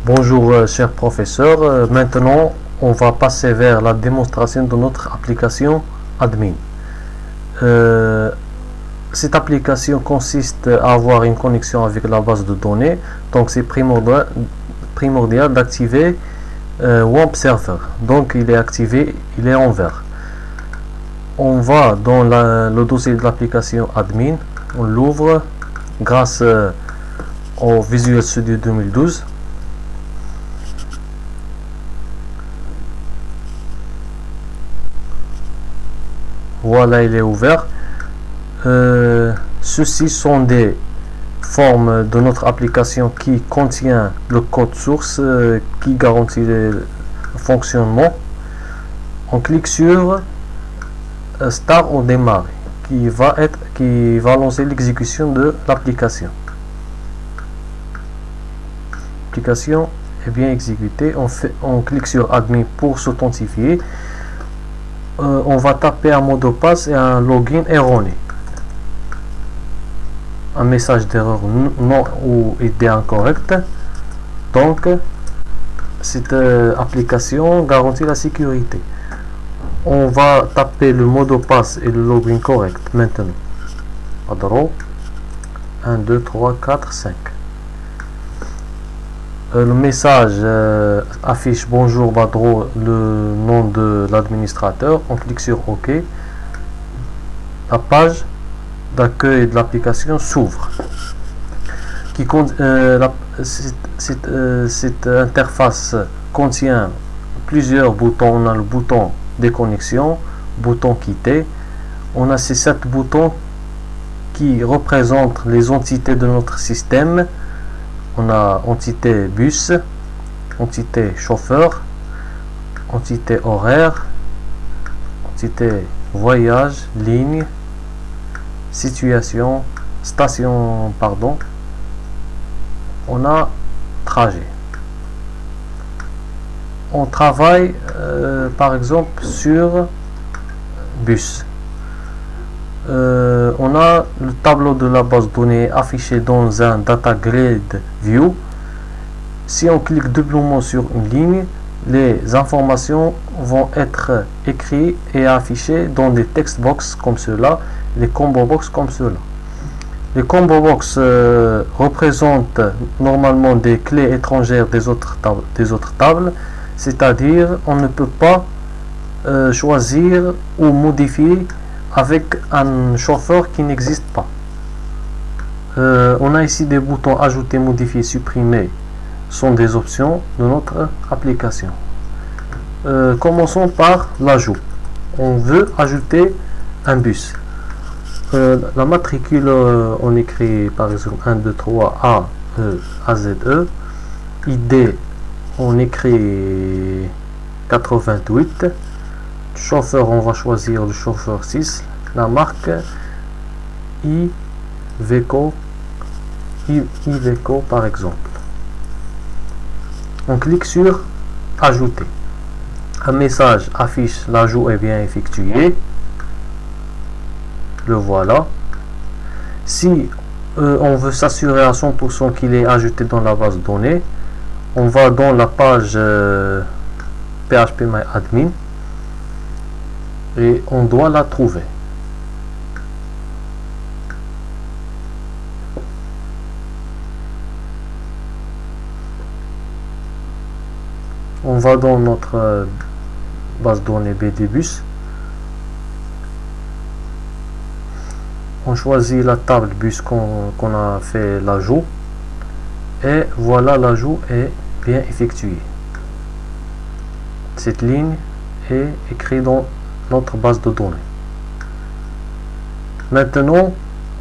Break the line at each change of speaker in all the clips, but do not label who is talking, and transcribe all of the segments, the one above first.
Bonjour cher professeur, maintenant on va passer vers la démonstration de notre application admin. Cette application consiste à avoir une connexion avec la base de données, donc c'est primordial d'activer WAMP Server. Donc il est activé, il est en vert. On va dans le dossier de l'application admin, on l'ouvre grâce au Visual Studio 2012. Voilà, il est ouvert. Ceux-ci sont des formes de notre application qui contient le code source qui garantit le fonctionnement. On clique sur Start ou démarrer qui va lancer l'exécution de l'application. L'application est bien exécutée. On clique sur admin pour s'authentifier. On va taper un mot de passe et un login erroné. Un message d'erreur non ou idée incorrecte. Donc, cette application garantit la sécurité. On va taper le mot de passe et le login correct maintenant. Adro 1, 2, 3, 4, 5. Le message affiche bonjour Badro, le nom de l'administrateur. On clique sur OK. La page d'accueil de l'application s'ouvre. Cette interface contient plusieurs boutons. On a le bouton déconnexion, bouton quitter. On a ces 7 boutons qui représentent les entités de notre système. On a entité bus, entité chauffeur, entité horaire, entité voyage, ligne, situation, station, pardon. On a trajet. On travaille par exemple sur bus. On a le tableau de la base de données affiché dans un data grid view. Si on clique doublement sur une ligne, les informations vont être écrites et affichées dans des text box comme cela, les combo box comme cela. Les combo box représentent normalement des clés étrangères des autres tables, c'est-à-dire on ne peut pas choisir ou modifier avec un chauffeur qui n'existe pas. On a ici des boutons ajouter, modifier, supprimer, sont des options de notre application. Commençons par l'ajout. On veut ajouter un bus. La matricule, on écrit par exemple 1, 2, 3 A, E, A, Z, E. ID, on écrit 88. Chauffeur, on va choisir le chauffeur 6. La marque Iveco par exemple. On clique sur ajouter. Un message affiche l'ajout est bien effectué. Le voilà. Si on veut s'assurer à 100% qu'il est ajouté dans la base de données, on va dans la page PHPMyAdmin et on doit la trouver. On va dans notre base de données BDBus. On choisit la table bus qu'on a fait l'ajout. Et voilà, l'ajout est bien effectué. Cette ligne est écrite dans notre base de données. Maintenant,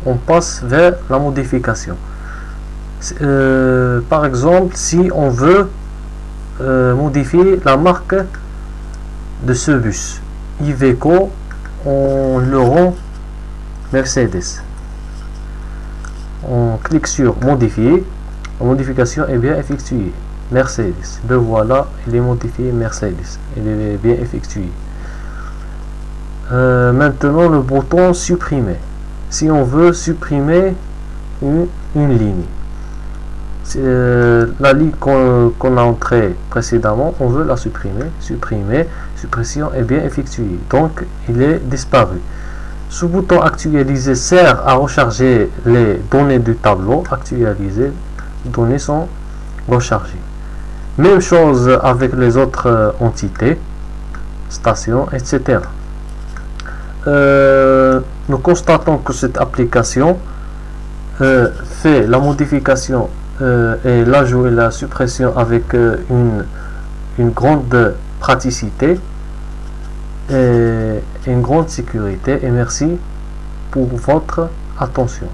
on passe vers la modification. Par exemple, si on veut modifier la marque de ce bus, Iveco, on le rend Mercedes. On clique sur modifier. La modification est bien effectuée. Mercedes. Le voilà, il est modifié Mercedes. Il est bien effectué. Maintenant, le bouton supprimer. Si on veut supprimer une ligne, La ligne qu'on a entrée précédemment, on veut la supprimer. Suppression est bien effectuée, donc il est disparu. Ce bouton actualiser sert à recharger les données du tableau. Actualiser, les données sont rechargées. Même chose avec les autres entités, stations, etc. Nous constatons que cette application fait la modification et l'ajout et la suppression avec une grande praticité et une grande sécurité. Et merci pour votre attention.